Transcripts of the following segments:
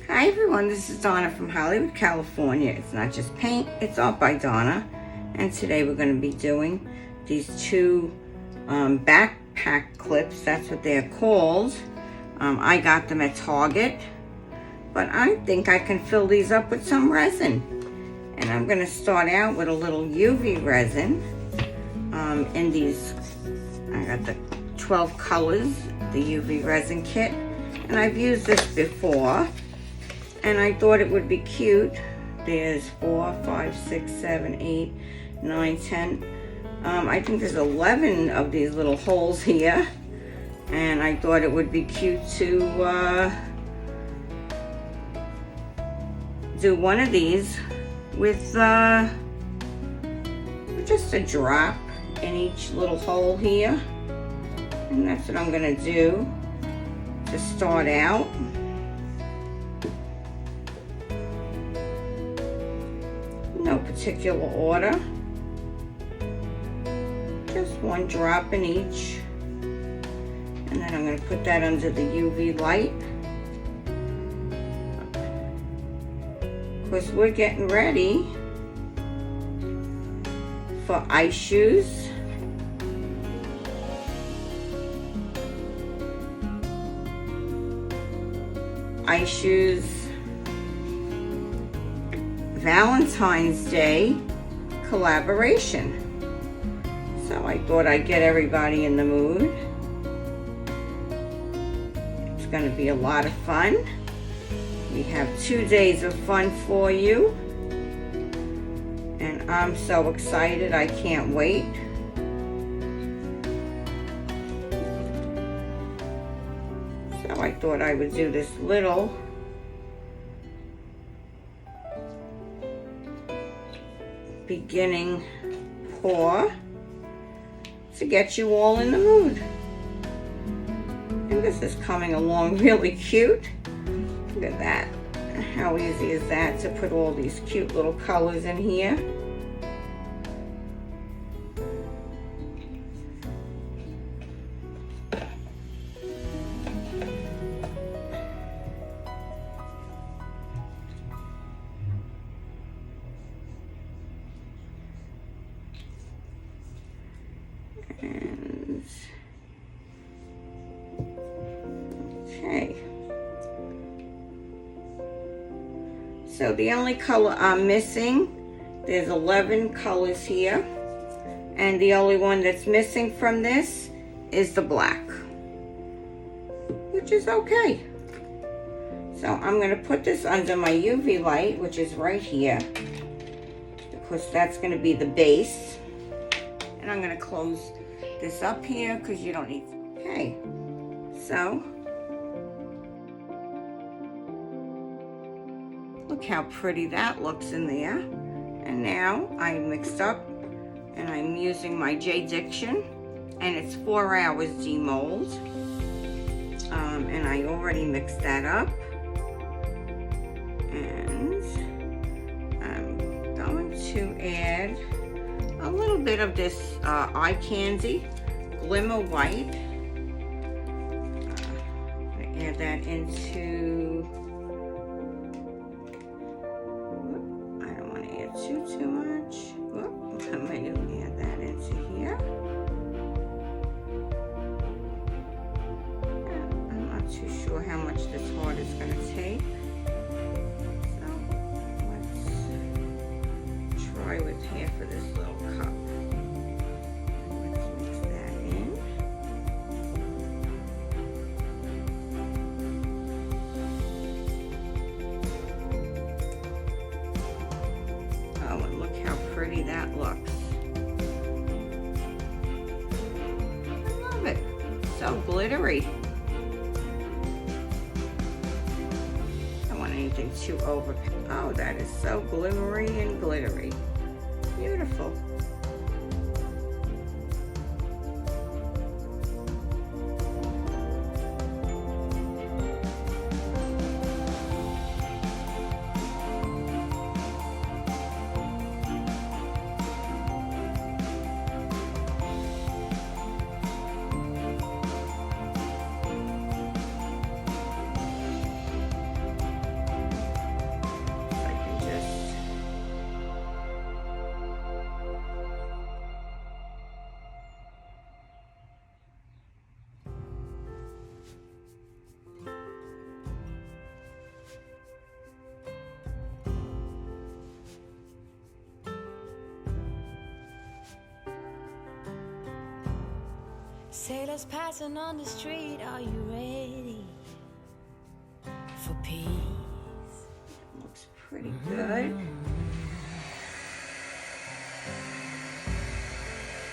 Hi everyone, this is Donna from Hollywood, California. It's not just paint, it's art by Donna. And today we're going to be doing these two backpack clips. That's what they're called. I got them at Target, but I think I can fill these up with some resin. And I'm going to start out with a little UV resin in these. I got the 12 colors, the UV resin kit, and I've used this before. And I thought it would be cute. There's 4, 5, 6, 7, 8, 9, 10. I think there's 11 of these little holes here. And I thought it would be cute to do one of these with just a drop in each little hole here. And that's what I'm gonna do to start out. No particular order, just one drop in each, and then I'm going to put that under the UV light. Of course, we're getting ready for ice shoes. Ice shoes Valentine's Day collaboration. So I thought I'd get everybody in the mood. It's going to be a lot of fun. We have 2 days of fun for you. And I'm so excited, I can't wait. So I thought I would do this little beginning pour to get you all in the mood. And this is coming along really cute. Look at that. How easy is that to put all these cute little colors in here? And okay, so the only color I'm missing, there's 11 colors here, and the only one that's missing from this is the black, which is okay. So I'm going to put this under my UV light, which is right here, because that's going to be the base. And I'm going to close this up here because you don't need. Okay, so look how pretty that looks in there. And now I mixed up, and I'm using my J Diction, and it's 4 hours demold. And I already mixed that up, and I'm going to add a little bit of this eye candy glimmer white. I'm going to add that into, I don't want to add too much. I'm going to add that into here. I'm not too sure how much this heart is going to take. So let's try with half of this little cup. Let's mix that in. Oh, and look how pretty that looks. I love it. So glittery. I don't want anything too over. Oh, that is so glimmery and glittery. Beautiful. Sailors passing on the street, are you ready for peace? Looks pretty good.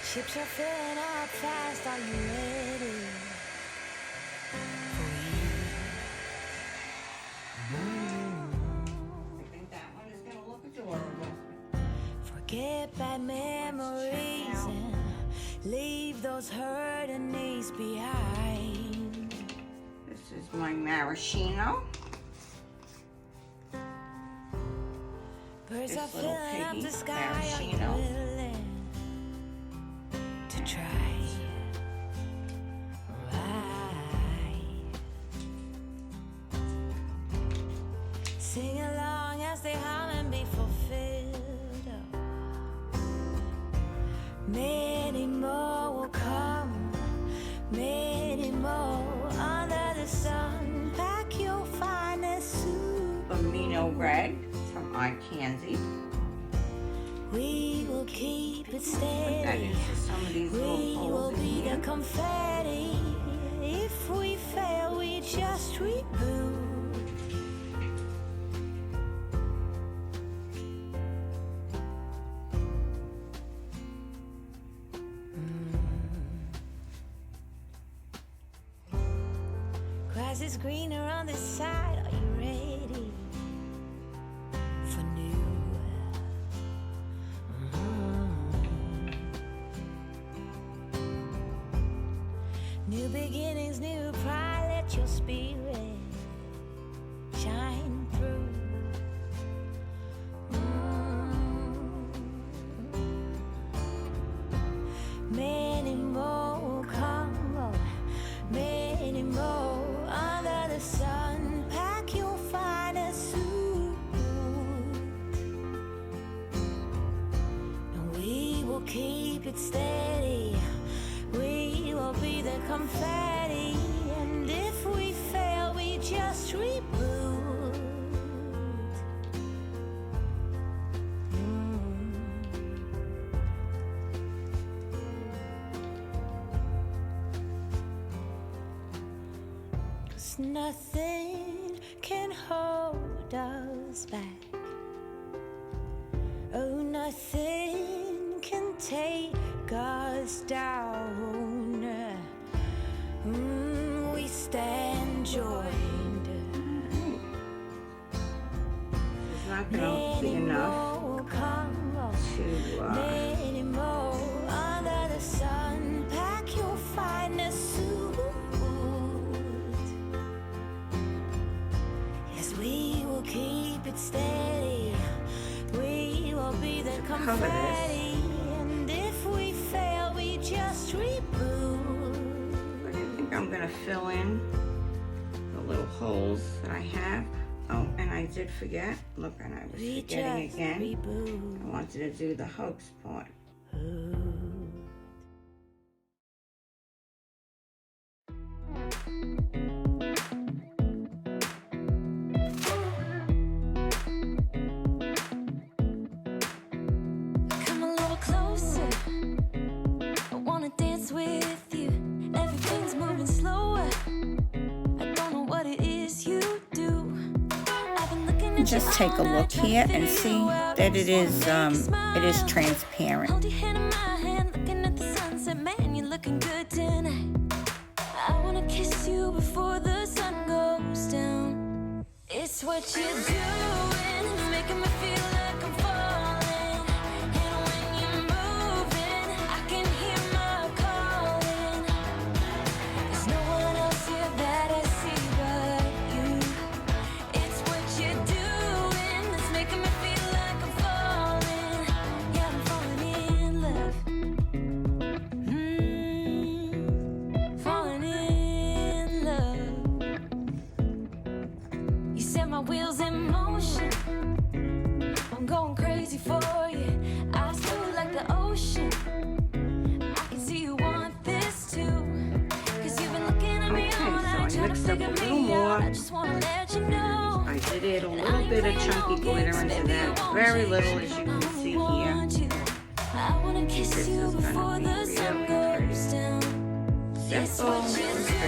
Ships are filling up fast, are you ready for ease? I think that one is gonna look adorable. Forget bad memories and leave those hurting knees behind. This is my maraschino. Birds are This little filling up piggy, the sky, are you maraschino. willing to try? Right. Sing along as they hum and be fulfilled. Many more will come, many more under the sun. Pack your finest suit. Amino red from iCandy. We will keep it Put that steady. into some of these little We will holes in be here. the confetti. If we fail, we just reboot. Grass is greener on this side. Are you ready for new? New beginnings, new pride. Let your spirit shine through. Many more will come, oh, many more under the sun. Pack your finest suit, and we will keep it steady. We will be the confetti, and if we fail, we just reboot. Cause nothing can hold us back. Oh, nothing can take us down. We stand joined. It's not going to be enough to many more under the sun. Pack your finest suit. Yes, we will keep it steady. We will be the confetti. And if we fail, we just reboot. I think I'm going to fill in the little holes that I have. Oh, and I did forget. Look, and I was forgetting again. Reboot. I wanted to do the hooks part. Come a little closer. I wanna dance with you. Everything's moving slower. I don't know what it is you do. I've been looking at Just take a look here and see that it is transparent. Hold your hand in my hand, looking at the sunset. Man, you're looking good tonight. I wanna kiss you before the sun goes down. It's what you're doing, it's making me feel like I'm falling. And when you're moving, I can hear my calling. There's no one else here that I see but you. It's what you're doing, it's making me feel like I'm falling. Yeah, I'm falling in love. Falling in love. You set my wheels in motion. I'm going crazy for you. I feel like the ocean. I can see you want this too. Cause you've been looking at me all night, trying to figure me out. I just wanna let you know. I did add a little bit of chunky glitter into that. Very little, as you can see here. I wanna kiss This you is before going to the be sun really goes pretty. down. simple and pretty.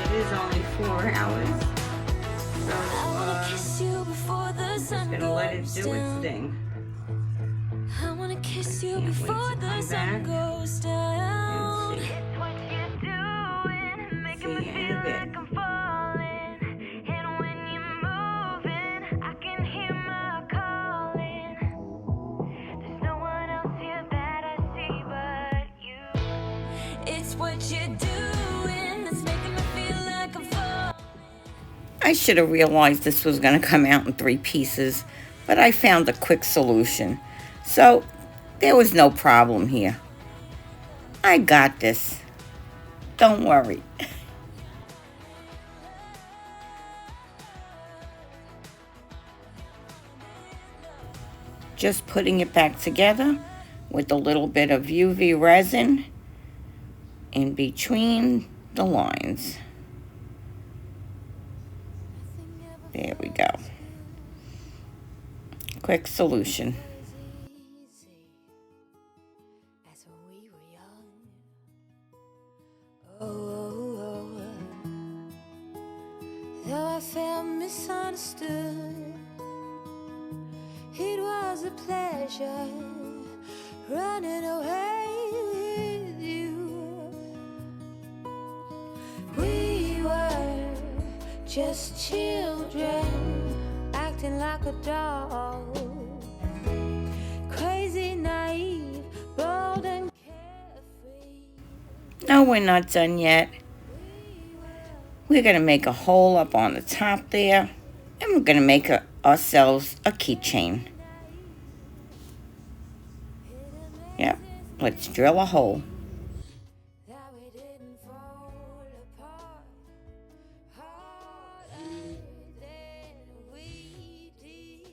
It is only 4 hours, so I'm just gonna let it do its thing. I wanna kiss you Can't wait before to the come sun back goes down. and see. It's what you're doing, making me See you in a feel bit. like I'm falling. And when you're moving, I can hear my calling. There's no one else here that I see but you. It's what you're doing that's making me feel like I'm falling. I should have realized this was going to come out in 3 pieces, but I found a quick solution. So there was no problem here. I got this. Don't worry. Just putting it back together with a little bit of UV resin in between the lines. There we go. Quick solution. That's when we were young. Though I felt misunderstood, it was a pleasure running away with you. We were just children, acting like a doll, crazy, naive, bold and carefree. No, we're not done yet. We're going to make a hole up on the top there, and we're going to make ourselves a keychain. Yep, let's drill a hole. That we didn't fall apart harder than we did.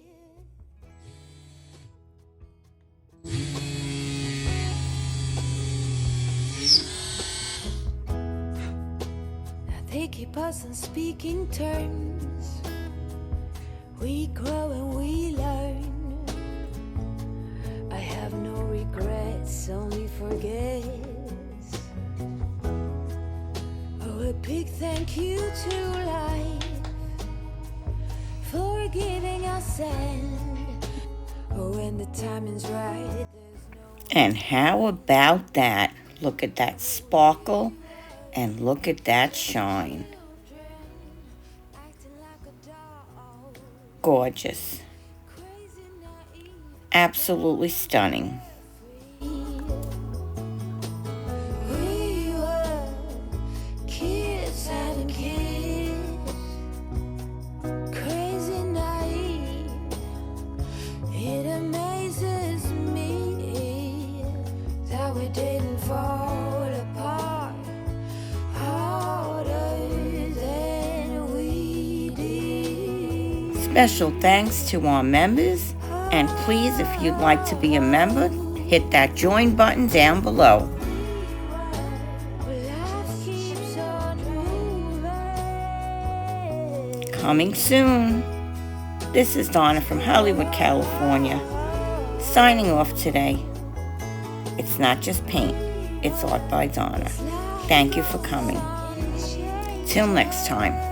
Now they keep us on speaking terms. We grow and we learn. I have no regrets, only forgets. Oh, a big thank you to life for giving us sand. Oh, when the timing's right. And how about that? Look at that sparkle and look at that shine. Gorgeous. Absolutely stunning. We were kids having kids, crazy naive. It amazes me that we didn't fall apart harder than we did. Special thanks to our members. And please, if you'd like to be a member, hit that join button down below. Coming soon. This is Donna from Hollywood, California, signing off today. It's not just paint, it's art by Donna. Thank you for coming. Till next time.